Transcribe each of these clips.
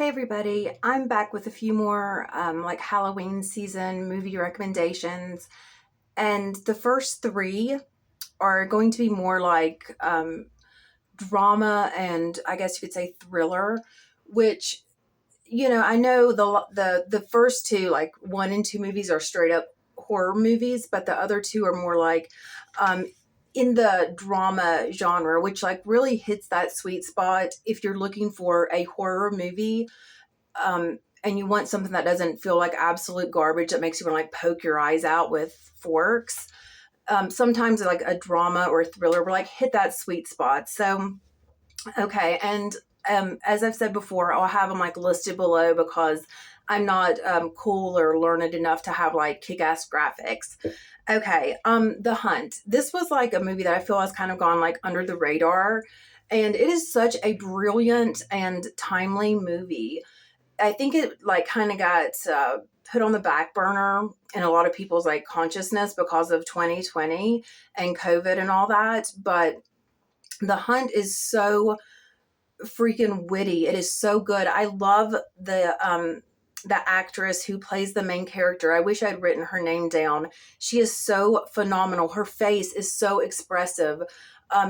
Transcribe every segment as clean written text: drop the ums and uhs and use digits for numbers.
Hey everybody, I'm back with a few more like Halloween season movie recommendations. And the first three are going to be more like drama and I guess you could say thriller, which I know the first two, like one and two movies, are straight up horror movies, but the other two are more like um, in the drama genre, which like really hits that sweet spot if you're looking for a horror movie, and you want something that doesn't feel like absolute garbage that makes you want to like poke your eyes out with forks. Sometimes like a drama or a thriller will like hit that sweet spot. So okay, and as I've said before, I'll have them like listed below because I'm not cool or learned enough to have like kick-ass graphics. Okay, The Hunt. This was like a movie that I feel has kind of gone like under the radar, and it is such a brilliant and timely movie. I think it like kind of got put on the back burner in a lot of people's like consciousness because of 2020 and COVID and all that. But The Hunt is so freaking witty. It is so good. I love the actress who plays the main character. I wish I'd written her name down. She is so phenomenal. Her face is so expressive.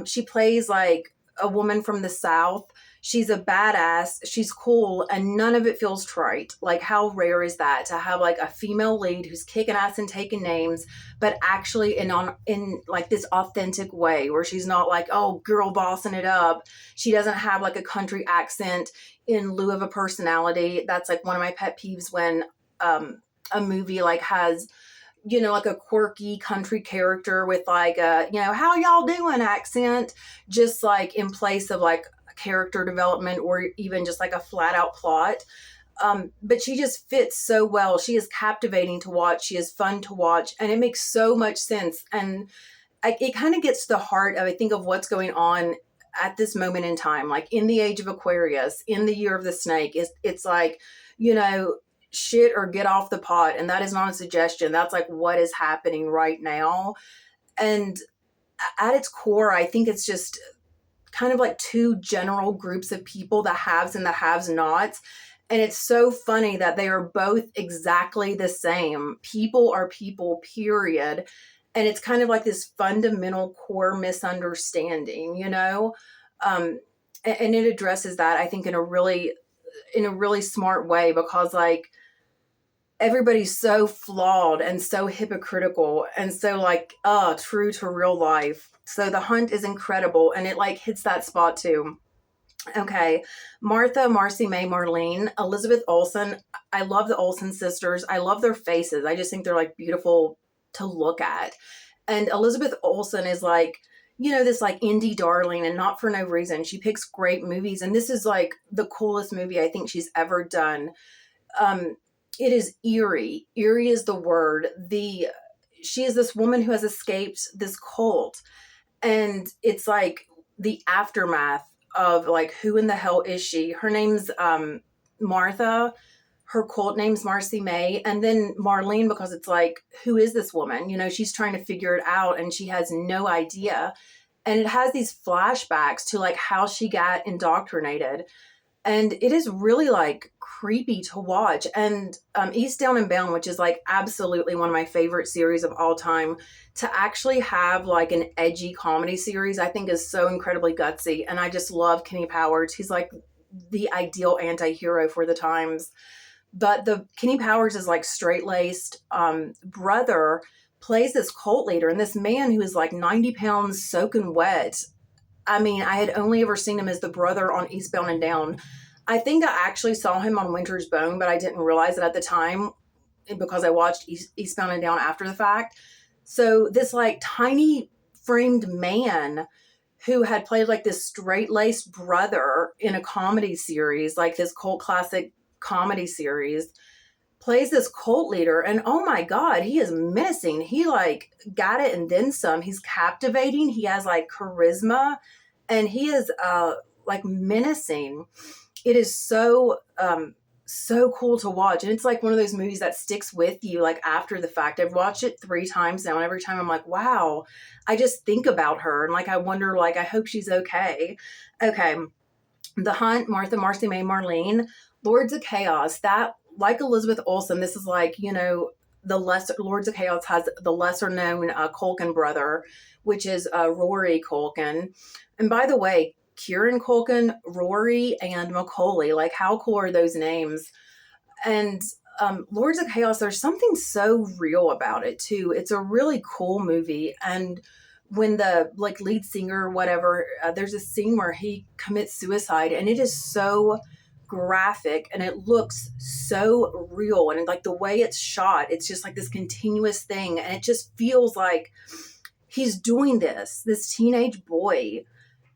She plays like a woman from the South. She's a badass. She's cool, and none of it feels trite. Like, how rare is that to have like a female lead who's kicking ass and taking names, but actually in like this authentic way where she's not like, oh, girl bossing it up. She doesn't have like a country accent in lieu of a personality. That's like one of my pet peeves when a movie like has like a quirky country character with like a how y'all doing accent, just like in place of like character development or even just like a flat out plot. But she just fits so well. She is captivating to watch. She is fun to watch, and it makes so much sense. And it kind of gets to the heart of, I think, of what's going on at this moment in time, like in the age of Aquarius, in the year of the snake. It's like, shit or get off the pot. And that is not a suggestion. That's like what is happening right now. And at its core, I think it's just kind of like two general groups of people, the haves and the have nots. And it's so funny that they are both exactly the same. People are people, period. And it's kind of like this fundamental core misunderstanding, and it addresses that, I think, in a really smart way, because like everybody's so flawed and so hypocritical and so like true to real life. So The Hunt is incredible, and it like hits that spot too. Okay, Martha, Marcy, May, Marlene, Elizabeth Olsen. I love the Olsen sisters. I love their faces. I just think they're like beautiful to look at. And Elizabeth Olsen is like, this like indie darling, and not for no reason. She picks great movies, and this is like the coolest movie I think she's ever done. It is eerie. Eerie is the word. She is this woman who has escaped this cult, and it's like the aftermath of like, who in the hell is she? Her name's Martha. Her cult name's Marcy May, and then Marlene, because it's like, who is this woman? She's trying to figure it out, and she has no idea. And it has these flashbacks to like how she got indoctrinated. And it is really like creepy to watch. And Eastbound and Bound, which is like absolutely one of my favorite series of all time, to actually have like an edgy comedy series, I think is so incredibly gutsy. And I just love Kenny Powers. He's like the ideal anti-hero for the times. But the Kenny Powers is like straight-laced brother, plays this cult leader, and this man who is like 90 pounds soaking wet. I mean, I had only ever seen him as the brother on Eastbound and Down. I think I actually saw him on Winter's Bone, but I didn't realize it at the time because I watched Eastbound and Down after the fact. So this like tiny framed man who had played like this straight-laced brother in a comedy series, like this cult classic comedy series, plays this cult leader, and oh my god, he is menacing. He like got it and then some. He's captivating. He has like charisma, and he is like menacing. It is so cool to watch, and it's like one of those movies that sticks with you like after the fact. I've watched it 3 times now, and every time I'm like, wow, I just think about her, and like I wonder, like I hope she's okay. Okay, The Hunt, Martha, Marcy, May, Marlene, Lords of Chaos. That, like Elizabeth Olsen, this is like, the lesser Lords of Chaos has the lesser known Culkin brother, which is Rory Culkin. And by the way, Kieran Culkin, Rory, and Macaulay, like how cool are those names? And Lords of Chaos, there's something so real about it too. It's a really cool movie, and when the like lead singer or whatever, there's a scene where he commits suicide, and it is so graphic and it looks so real, and like the way it's shot, it's just like this continuous thing, and it just feels like he's doing this teenage boy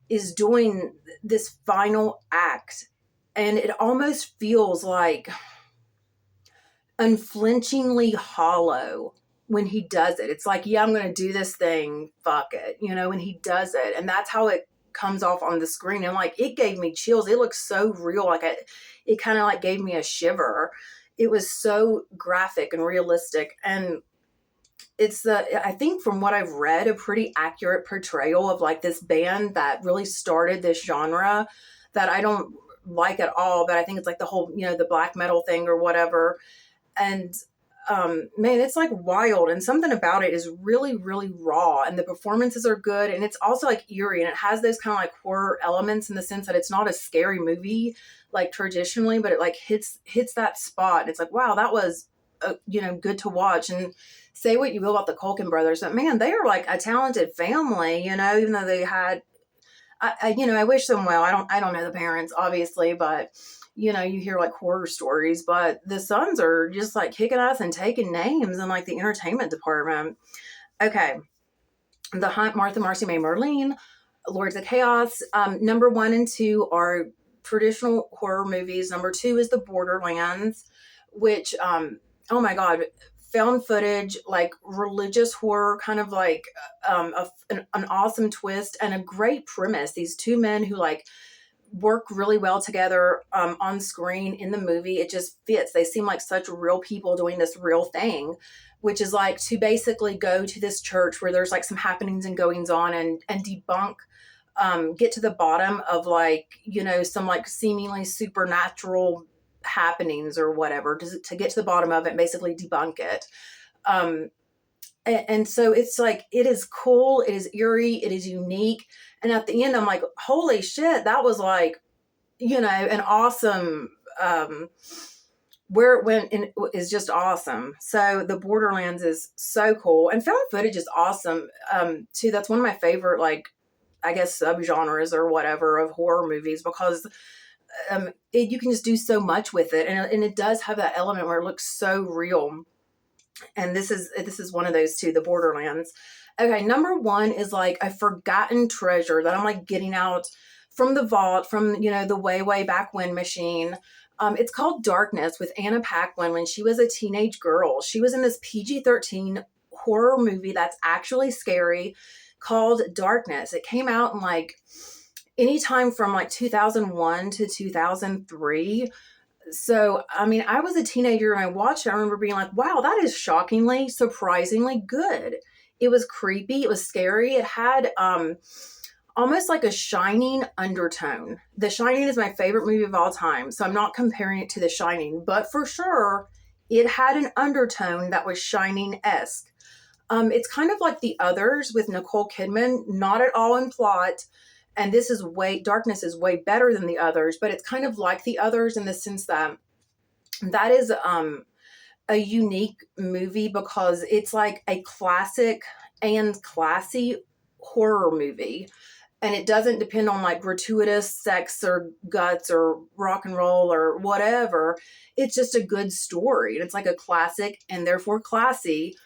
is doing this final act, and it almost feels like unflinchingly hollow when he does it. It's like, yeah, I'm going to do this thing. Fuck it. And he does it. And that's how it comes off on the screen. And like, it gave me chills. It looks so real. Like it kind of like gave me a shiver. It was so graphic and realistic. And I think from what I've read, a pretty accurate portrayal of like this band that really started this genre that I don't like at all, but I think it's like the whole, the black metal thing or whatever. And man, it's like wild, and something about it is really, really raw, and the performances are good, and it's also like eerie, and it has those kind of like horror elements in the sense that it's not a scary movie like traditionally, but it like hits that spot, and it's like, wow, that was good to watch. And say what you will about the Culkin brothers, but man, they are like a talented family, even though they had I wish them well. I don't know the parents obviously, but you hear like horror stories, but the sons are just like kicking ass and taking names in like the entertainment department. Okay. The Hunt, Martha, Marcy, May, Marlene, Lords of Chaos. Number 1 and 2 are traditional horror movies. Number 2 is the Borderlands, which, oh my God, found footage, like religious horror, kind of like an awesome twist and a great premise. These two men who like work really well together on screen in the movie. It just fits. They seem like such real people doing this real thing, which is like to basically go to this church where there's like some happenings and goings on and debunk, get to the bottom of like, some like seemingly supernatural happenings or whatever to get to the bottom of it and basically debunk it. And so it's like, it is cool. It is eerie. It is unique. And at the end, I'm like, holy shit, that was like, an awesome, where it went in is just awesome. So the Borderlands is so cool, and found footage is awesome. Too. That's one of my favorite, like, I guess subgenres or whatever of horror movies, because you can just do so much with it. And it does have that element where it looks so real. And this is one of those two, the Borderlands. Okay, number 1 is like a forgotten treasure that I'm like getting out from the vault, from the way back when machine. It's called Darkness, with Anna Paquin when she was a teenage girl. She was in this PG-13 horror movie that's actually scary called Darkness. It came out in like anytime from like 2001 to 2003. So, I mean, I was a teenager and I watched it. I remember being like, wow, that is shockingly, surprisingly good. It was creepy. It was scary. It had almost like a Shining undertone. The Shining is my favorite movie of all time. So I'm not comparing it to The Shining, but for sure, it had an undertone that was Shining-esque. It's kind of like The Others with Nicole Kidman, not at all in plot. And Darkness is way better than The Others, but it's kind of like The Others in the sense that is a unique movie because it's like a classic and classy horror movie. And it doesn't depend on like gratuitous sex or guts or rock and roll or whatever. It's just a good story. And it's like a classic and therefore classy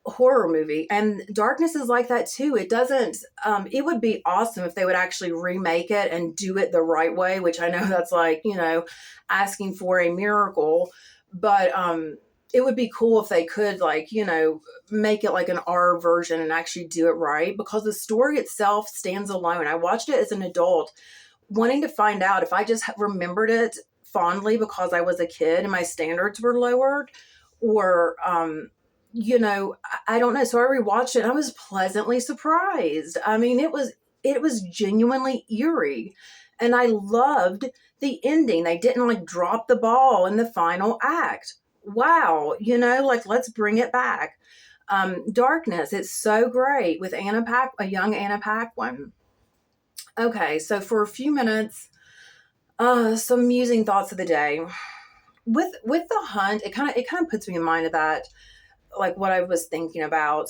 horror movie. And Darkness is like that too. It doesn't, it would be awesome if they would actually remake it and do it the right way, which I know that's like, asking for a miracle, but it would be cool if they could like, make it like an R version and actually do it right, because the story itself stands alone. I watched it as an adult wanting to find out if I just remembered it fondly because I was a kid and my standards were lowered, or, I don't know. So I rewatched it and I was pleasantly surprised. I mean, it was genuinely eerie. And I loved the ending. They didn't like drop the ball in the final act. Wow, like let's bring it back. Darkness, it's so great with a young Anna Paquin. Okay, so for a few minutes, some musing thoughts of the day. With the hunt, it kind of puts me in mind of that, like what I was thinking about.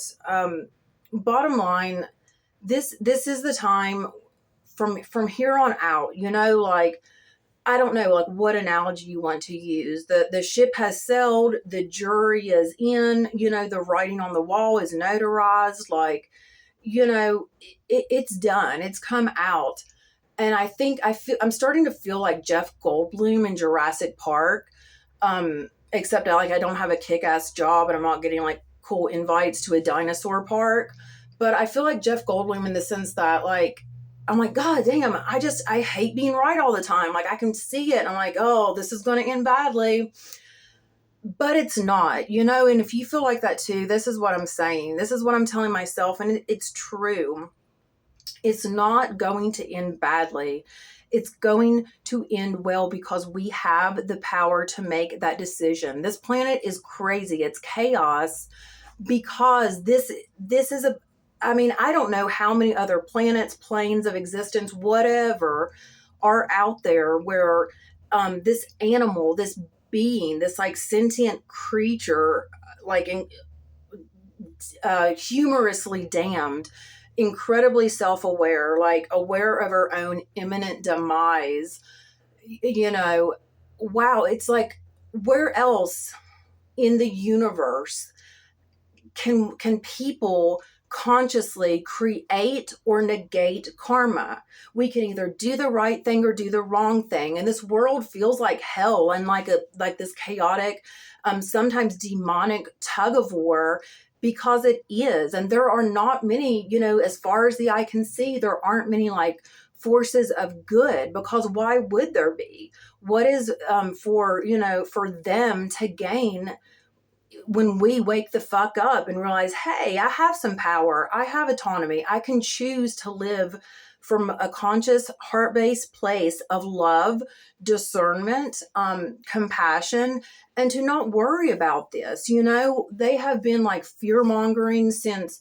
Bottom line, this is the time from here on out. Like I don't know, like what analogy you want to use. The ship has sailed, the jury is in. The writing on the wall is notarized. Like it's done. It's come out. And I'm starting to feel like Jeff Goldblum in Jurassic Park. Except I don't have a kick-ass job and I'm not getting like cool invites to a dinosaur park. But I feel like Jeff Goldblum in the sense that like I'm like, God damn, I hate being right all the time. Like I can see it. And I'm like, oh, this is going to end badly. But it's not, and if you feel like that too, this is what I'm saying. This is what I'm telling myself. And it's true. It's not going to end badly. It's going to end well because we have the power to make that decision. This planet is crazy. It's chaos because this is I don't know how many other planets, planes of existence, whatever are out there where this animal, this being, this like sentient creature, like humorously damned, incredibly self-aware, like aware of her own imminent demise. Wow, it's like where else in the universe can people consciously create or negate karma? We can either do the right thing or do the wrong thing, and this world feels like hell and like this chaotic, sometimes demonic tug of war, because it is. And there are not many, as far as the eye can see, there aren't many like forces of good, because why would there be? What is for them to gain when we wake the fuck up and realize, hey, I have some power, I have autonomy, I can choose to live from a conscious, heart-based place of love, discernment, compassion, and to not worry about this. They have been like fear-mongering since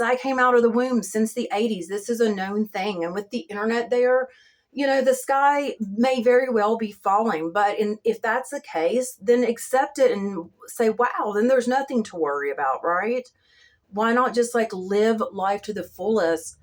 I came out of the womb, since the 80s. This is a known thing. And with the internet there, the sky may very well be falling. But if that's the case, then accept it and say, wow, then there's nothing to worry about, right? Why not just like live life to the fullest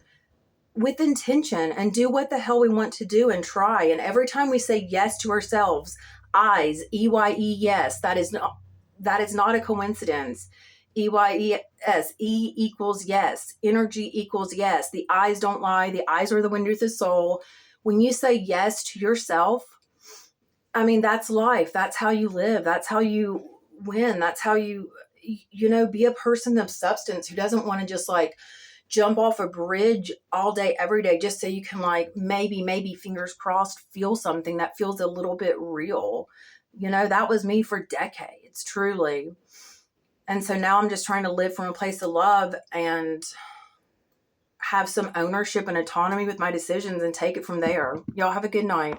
with intention and do what the hell we want to do and try? And every time we say yes to ourselves, eyes, EYE, yes, that is not a coincidence. EYES, E equals yes. Energy equals yes. The eyes don't lie. The eyes are the window to the soul. When you say yes to yourself, that's life. That's how you live. That's how you win. That's how you be a person of substance who doesn't want to just like jump off a bridge all day, every day, just so you can like maybe fingers crossed, feel something that feels a little bit real. That was me for decades, truly. And so now I'm just trying to live from a place of love and have some ownership and autonomy with my decisions and take it from there. Y'all have a good night.